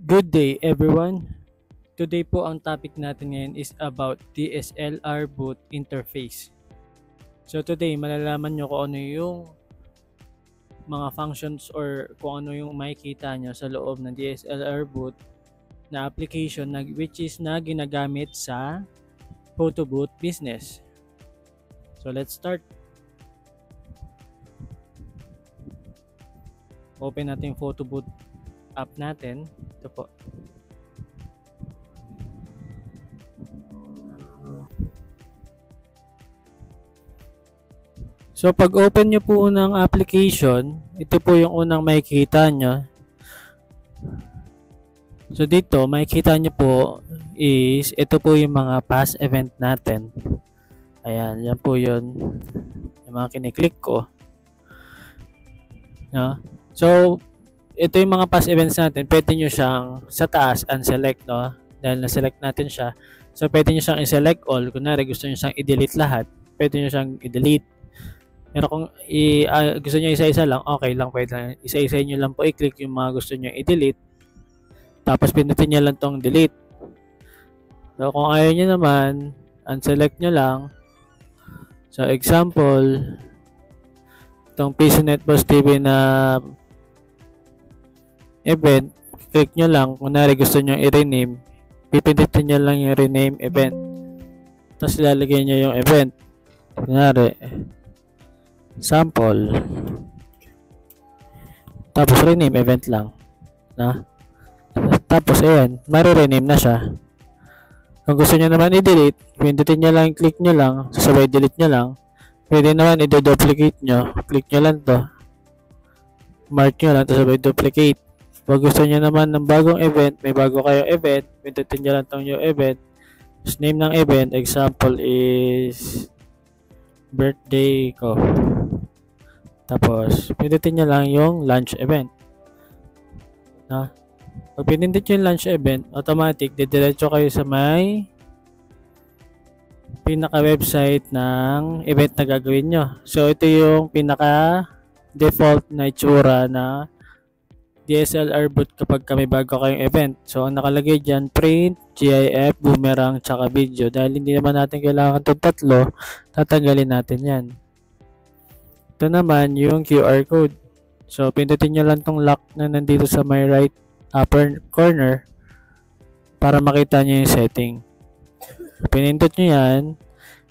Good day everyone. Today po ang topic natin ngayon is about DSLR boot interface. So today malalaman nyo kung ano yung mga functions or kung ano yung makikita nyo sa loob ng DSLR boot na application which is na ginagamit sa photo booth business. So let's start. Open natin yung photo booth app natin. Ito po. So pag open nyo po ng application, ito po yung unang makikita nyo. So dito makikita nyo po is ito po yung mga past event natin. Ayan, yan po yun. Yung mga kiniklik ko. No? So ito yung mga past events natin. Pwede nyo siyang sa taas unselect, no? Dahil na-select natin siya. So pwede nyo siyang i-select all. Kunwari gusto nyo siyang i-delete lahat. Pwede nyo siyang i-delete. Pero kung gusto nyo isa-isa lang, okay lang, pwede lang. Isa-isa nyo lang po i-click yung mga gusto nyo i-delete. Tapos pinutin nyo lang tong delete. So kung ayaw nyo naman, unselect nyo lang. So example, itong PCNet Boss TV na event, click nyo lang. Kunwari gusto nyo i-rename, pipindutin nyo lang yung rename event. Tapos ilalagay nyo yung event. Kunwari, sample, tapos rename event lang, na tapos ayan, mare-rename na siya. Kung gusto nyo naman i-delete, pindutin nyo lang, click nyo lang, sasabay delete nyo lang. Pwede naman i-duplicate nyo, click nyo lang to, mark nyo lang, sasabay duplicate. Pag gusto nyo naman ng bagong event, may bago kayong event, pindutin nyo lang tong new event. Tapos name ng event, example is birthday ko. Tapos, pindutin nyo lang yung launch event. Na? Pag pinindot yung launch event, automatic, didiretso kayo sa may pinaka-website ng event na gagawin nyo. So, ito yung pinaka-default na itsura na DSLR boot kapag may bago kayong event. So, ang nakalagay dyan, print, GIF, boomerang, tsaka video. Dahil hindi naman natin kailangan itong tatlo, tatanggalin natin yan. Ito naman yung QR code. So, pindutin nyo lang tong lock na nandito sa my right upper corner para makita nyo yung setting. Pinindot nyo yan.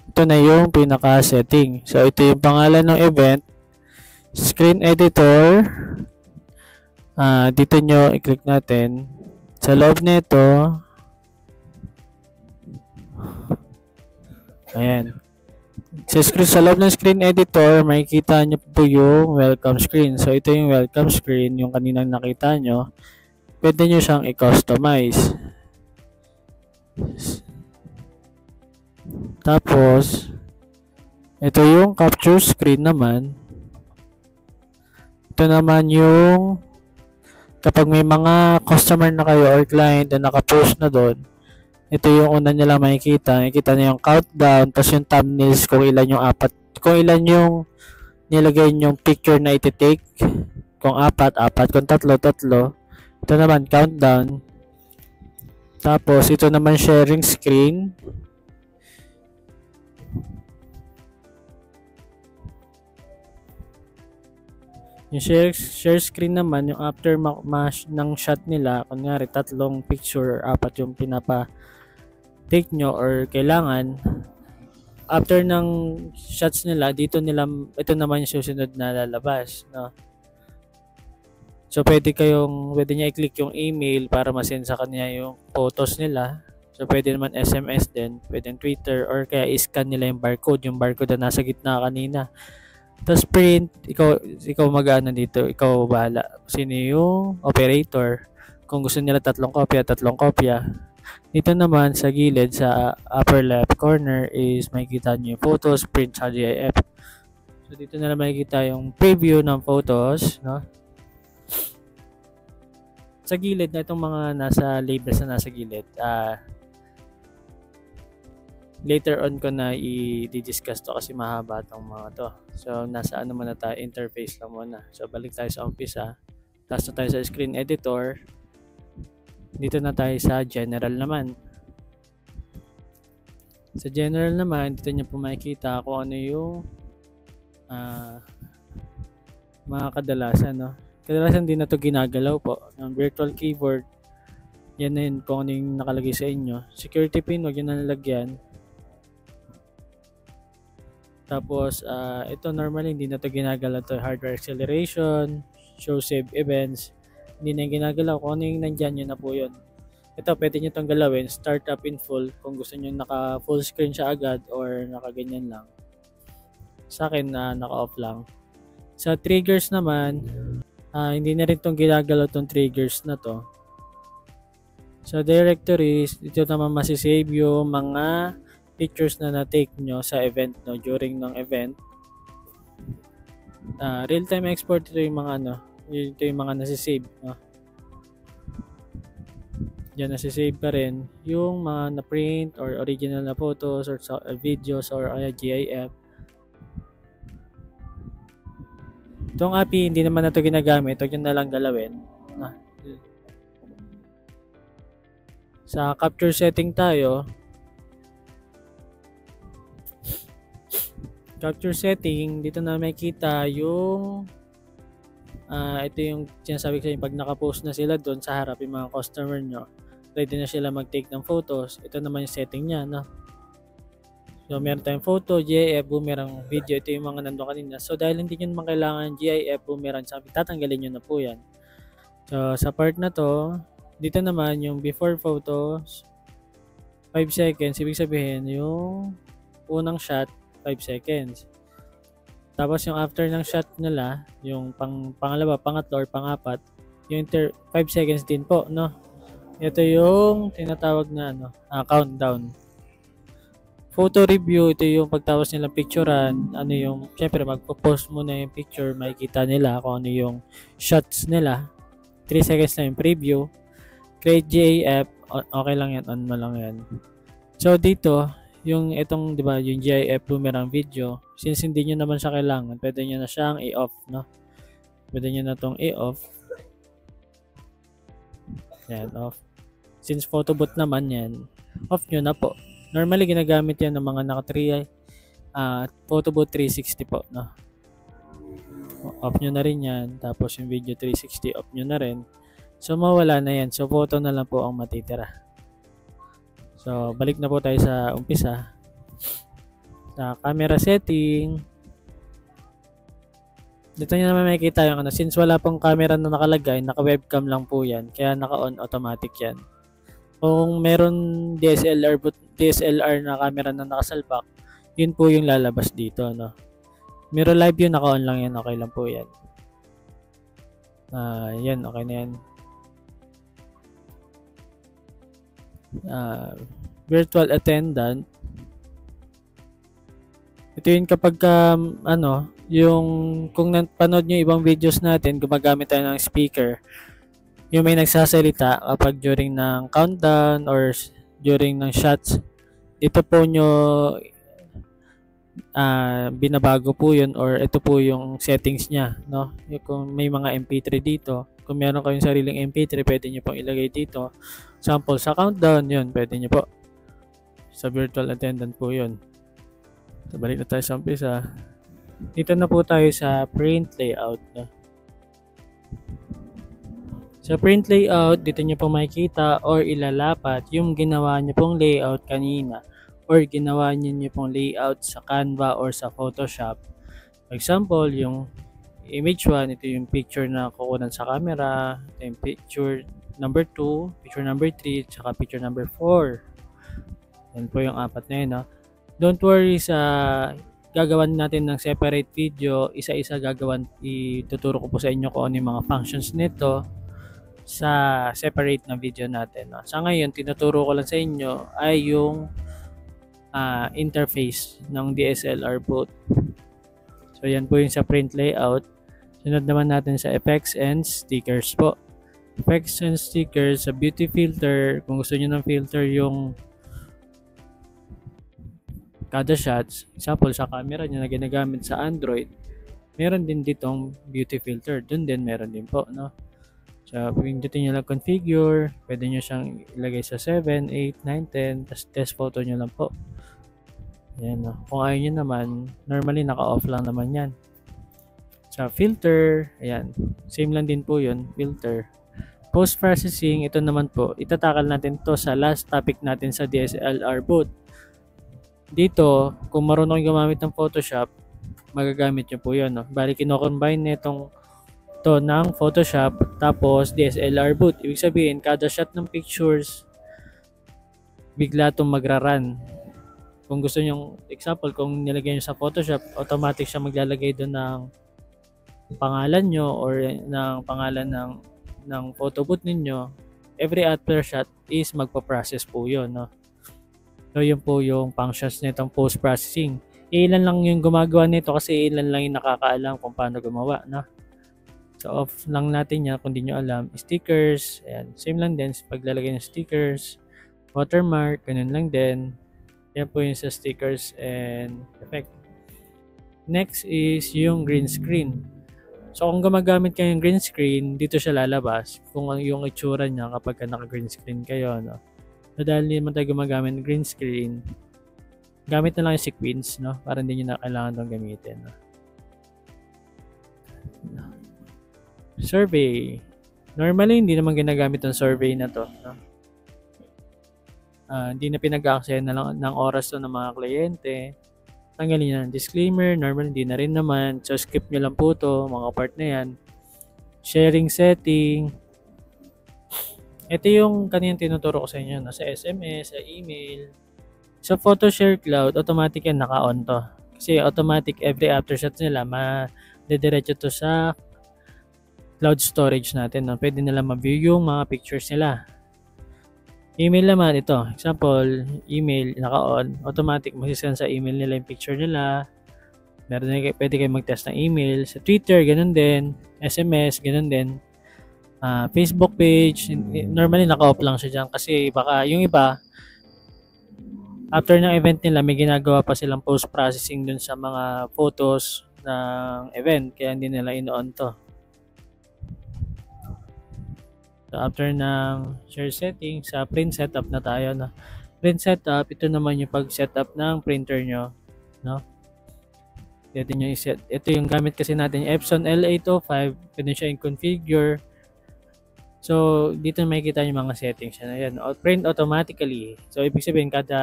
Ito na yung pinaka-setting. So, ito yung pangalan ng event. Screen editor. Dito nyo i-click natin. Sa loob nito, ayan. Sa loob ng screen editor, makikita nyo po yung welcome screen. So, ito yung welcome screen, yung kaninang nakita nyo. Pwede nyo siyang i-customize. Tapos, ito yung capture screen naman. Ito naman yung kapag may mga customer na kayo or client na nakapost na doon, ito yung una nila makikita. Makikita na yung countdown, tapos yung thumbnails kung ilan yung nilagay yung picture na iti-take. Kung apat, kung tatlo. Ito naman, countdown. Tapos, ito naman sharing screen. Yung share screen naman, yung after ng shot nila, kunyari tatlong picture, apat yung take nyo or kailangan, after ng shots nila, ito naman yung susunod na lalabas, no? So, pwede niya i-click yung email para masend sa kanya yung photos nila. So, pwede naman SMS din, pwede Twitter, or kaya i-scan nila yung barcode na nasa gitna kanina. Tapos print, ikaw mag-ano dito, ikaw bahala. Sino yung operator? Kung gusto nila tatlong kopya. Dito naman sa gilid, sa upper left corner is makikita nyo yung photos, print sa GIF. So dito na lang makikita yung preview ng photos, no? Sa gilid na itong mga nasa labels na nasa gilid, later on ko na i-discuss to kasi mahaba itong mga to. So, nasa muna tayo, interface lang muna. So, balik tayo sa umpisa. Tapos na tayo sa screen editor. Dito na tayo sa general naman. Sa general naman, dito nyo po makikita kung ano yung mga kadalasan, no? Kadalasan din na to ginagalaw po. Ang virtual keyboard, yan na yun kung ano yung nakalagay sa inyo. Security pin, huwag yun nalagyan. Tapos, ito normally hindi na to ginagalaw to. Hardware acceleration, show save events, hindi na yung ginagalaw. Kung ano yung nandyan, yun na po yun. Ito, pwede nyo itong galawin. Start up in full kung gusto nyo naka full screen siya agad or naka ganyan lang. Sa akin, naka off lang. Sa triggers naman, hindi na rin itong ginagalaw itong triggers na to. Sa directories, dito naman masisave yung mga pictures na na-take nyo sa event, no, during ng event. Real-time export, ito yung mga ito yung mga nasisave, no. Diyan nasisave pa rin yung mga na-print or original na photos or videos or GIF. Itong API, hindi naman na ito ginagamit. Huwag yun na lang galawin. Sa capture setting tayo. Capture setting, dito na makita yung ito yung sinasabi ko sa inyo, pag nakapost na sila doon sa harap yung mga customer nyo, ready na sila mag-take ng photos. Ito naman yung setting niya, no? So, meron tayong photo, GIF, boomerang, video. Ito yung mga nandun kanina. So, dahil hindi nyo naman kailangan GIF, boomerang, sabi, tatanggalin nyo na po yan. So, sa part na to, dito naman yung before photos, 5 seconds. Ibig sabihin, yung unang shot, 5 seconds. Tapos yung after ng shot nila, yung pangalawa, pangatlo, or pangapat, yung 5 seconds din po, no? Ito yung tinatawag na countdown. Photo review, ito yung pagtapos nilang picturean, syempre magpo-post muna yung picture, makikita nila kung ano yung shots nila. 3 seconds na yung preview. Create GIF, okay lang yan, on mo lang yan. So dito, yung itong, di ba, yung GIF boomerang video, since hindi nyo naman siya kailangan, pwede nyo na siyang i-off, no? Pwede nyo na itong i-off. Yan, off. Since photo booth naman yan, off nyo na po. Normally, ginagamit yan ng mga naka-3 photo booth 360 po, no? Off nyo na rin yan. Tapos yung video 360, off nyo na rin. So, mawala na yan. So, photo na lang po ang matitira. So, balik na po tayo sa umpisa. Sa camera setting. Dito nyo naman makikita yung since wala pong camera na nakalagay, naka-webcam lang po yan. Kaya naka-on automatic yan. Kung meron DSLR na camera na nakasalpak, yun po yung lalabas dito, no? Mirror live yun, naka-on lang yan. Okay lang po yan. Yan, okay na yan. Virtual attendant. Ito yun kapag yung kung napanood nyo ibang videos natin, gumagamit tayo ng speaker, yung may nagsasalita kapag during ng countdown or during ng shots, ito po nyo binabago po yun, or ito po yung settings nya, no? Kung may mga MP3 dito, kung meron kayong sariling MP3, pwede nyo pong ilagay dito. Sample sa countdown, yun, pwede nyo po. Sa virtual attendant po yun. So, balik na tayo sa umpisa. Dito na po tayo sa print layout, no? Sa print layout, dito nyo po makikita or ilalapat yung ginawa nyo pong layout kanina or ginawa nyo pong layout sa Canva or sa Photoshop. For example, yung image 1, ito yung picture na kukunan sa camera, ito yung picture number 2, picture number 3, tsaka picture number 4. Yan po yung apat na yun, no? Don't worry sa gagawan natin ng separate video, isa-isa ituturo ko po sa inyo kung ano yung mga functions nito sa separate na video natin, no? Sa ngayon, tinuturo ko lang sa inyo ay yung interface ng DSLR booth. So, yan po yung sa print layout. Sunod naman natin sa effects and stickers po. Effects and stickers, sa beauty filter, kung gusto nyo ng filter yung kada shots, example sa camera nyo na ginagamit sa Android, meron din ditong beauty filter. Doon din meron din po, no? So, pindutin nyo lang configure. Pwede nyo siyang ilagay sa 7, 8, 9, 10. Tapos test photo nyo lang po. Ayan, no? Kung ayaw nyo naman, normally naka-off lang naman yan. Sa filter, ayan. Same lang din po yun, filter. Post-processing, ito naman po, itatakal natin to sa last topic natin sa DSLR boot. Dito, kung marunong gumamit ng Photoshop, magagamit nyo po yun. No? Bali, kino-combine nitong to ng Photoshop tapos DSLR boot. Ibig sabihin, kada shot ng pictures, bigla itong magra-run. Kung gusto nyo, example, kung nilagay nyo sa Photoshop, automatic siya maglalagay doon ng pangalan nyo or ng pangalan ng photo boot ninyo. Every after shot is magpa-process po yun. No? So, yun po yung functions nitong post-processing. Ilan lang yung gumagawa nito kasi ilan lang yung nakakaalam kung paano gumawa. No? So, off lang natin yan kung di nyo alam. Stickers, ayan. Same lang din. Paglalagay ng stickers, watermark, ganun lang din. Yan po yung sa stickers and effect. Next is yung green screen. So, kung gumagamit kayo ng green screen, dito siya lalabas kung yung itsura niya kapag naka-green screen kayo. No? So, dahil hindi naman tayo gumagamit ng green screen, gamit na lang yung sequence, no? Para hindi nyo na kailangan itong gamitin. No? Survey. Normally, hindi naman ginagamit ng survey na to. No? Hindi na pinag-aaksayan na lang ng oras to ng mga kliyente. Tanggalin nyo ng disclaimer. Normally, hindi na rin naman. So, skip nyo lang po to, mga part na yan. Sharing setting. Ito yung kanina tinuturo ko sa inyo. No? Sa SMS, sa email. Sa PhotoShare Cloud, automatic yan naka-on to. Kasi automatic every aftershots nila, ma-dediretso to sa cloud storage natin. No? Pwede nila ma-view yung mga pictures nila. Email naman, ito. Example, email, naka-on. Automatic, masisend sa email nila yung picture nila. Pwede kayo mag-test ng email. Sa Twitter, ganun din. SMS, ganun din. Facebook page, normally naka-off lang siya dyan. Kasi baka yung iba, after ng event nila, may ginagawa pa silang post-processing dun sa mga photos ng event. Kaya hindi nila in-on to. So, after ng share setting, sa print setup na tayo. No? Print setup, ito naman yung pag-setup ng printer nyo. No? Pwede nyo i-set. Ito yung gamit kasi natin, Epson L805. Pwede siya i-configure. So, dito makikita yung mga settings. Ayan, print automatically. So, ibig sabihin, kada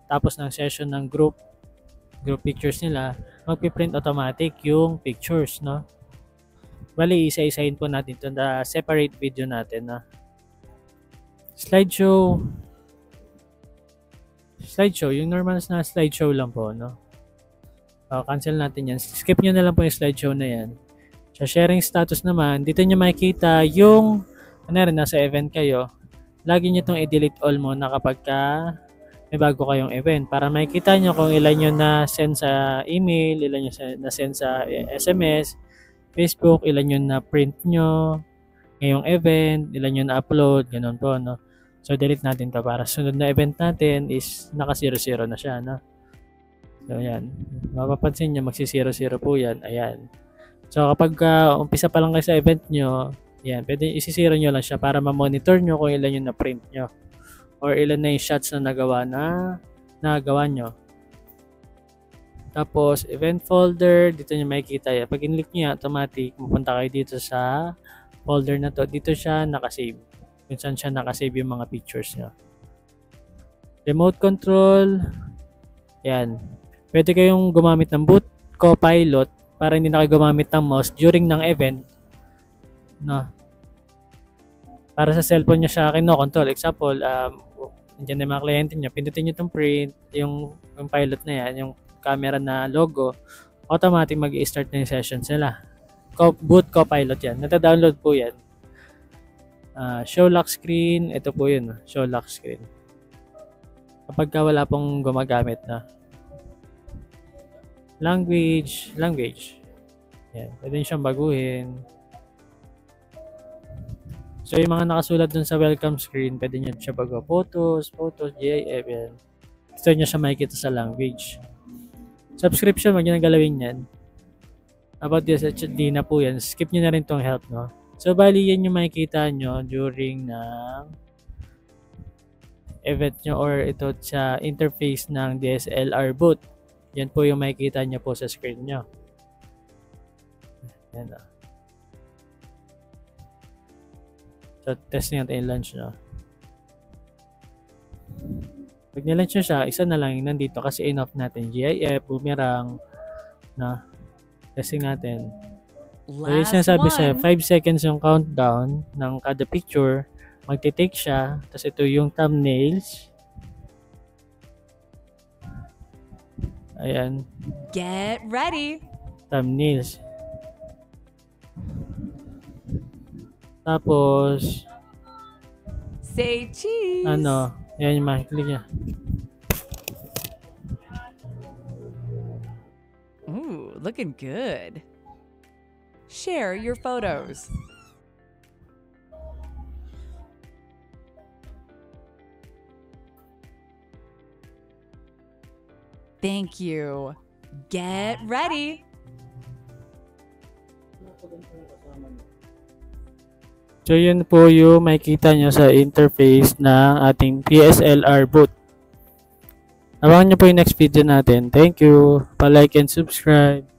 tapos ng session ng group pictures nila, magpiprint automatic yung pictures, no? Bali, isa-isahin po natin ito na separate video natin, no? Slideshow, yung normal na slideshow lang po, no? Cancel natin yan. Skip nyo na lang po yung slideshow na yan. Sa sharing status naman, dito nyo makikita yung nasa event kayo. Lagi nyo itong i-delete all muna kapag may bago kayong event para makikita nyo kung ilan nyo na send sa email, ilan nyo na send sa SMS, Facebook, ilan nyo na print nyo ngayong event, ilan nyo na upload, ganun po, no? So, delete natin to para sunod na event natin is naka 0-0 na siya, no? So, ayan. Mapapansin nyo, magsi 0-0 po yan. Ayan. So, kapag umpisa pa lang kayo sa event nyo, ayan, pwede isi-0 nyo lang siya para ma-monitor nyo kung ilan yung na-print nyo or ilan na yung shots na nagawa nyo. Tapos, event folder, dito nyo makikita yan. Pag in-click nyo, automatic, mapunta kayo dito sa folder na to. Dito siya nakasave. Kung saan siya nakasave yung mga pictures nyo. Remote control, yan. Pwede kayong gumamit ng boot copilot para hindi na kayo gumamit ng mouse during ng event. No? Para sa cellphone nyo siya kino-control. Example, nandiyan na yung mga kliyente nyo, pindutin nyo itong print, yung pilot na yan, yung camera na logo, automatic mag-i-start na yung sessions nila. Boot copilot yan. Nata-download po yan. Show lock screen, ito po yun. Show lock screen. Kapag wala pong gumagamit na. Language. Yan. Pwede nyo siyang baguhin. So, yung mga nakasulat dun sa welcome screen, pwede nyo siya bago. Photos, GIF, yan. Gusto nyo siya makikita sa language. Subscription, wag nyo nang galawin yan. About this, di na po yan. Skip nyo na rin tong help, no? So, bali yan yung makikita nyo during ng event nyo or ito sa interface ng DSLR boot. Yan po yung makikita nyo po sa screen nyo. Yan o. So, test natin yung launch nyo. Pag nilaunch nyo siya, isa na lang yung nandito kasi in-off natin. GIF, boomerang, na testing natin. So, yung sinasabi sa 5 seconds yung countdown ng kada picture, magte-take siya, tapos ito yung thumbnails. Ayan. Get ready. Thumbnails. Tapos, say cheese. ano, yan yung makiklik niya. Ooh, looking good. Share your photos. Thank you. Get ready. So, yun po yung makikita nyo sa interface ng ating DSLR boot. Abangan nyo po yung next video natin. Thank you. Pa-like and subscribe.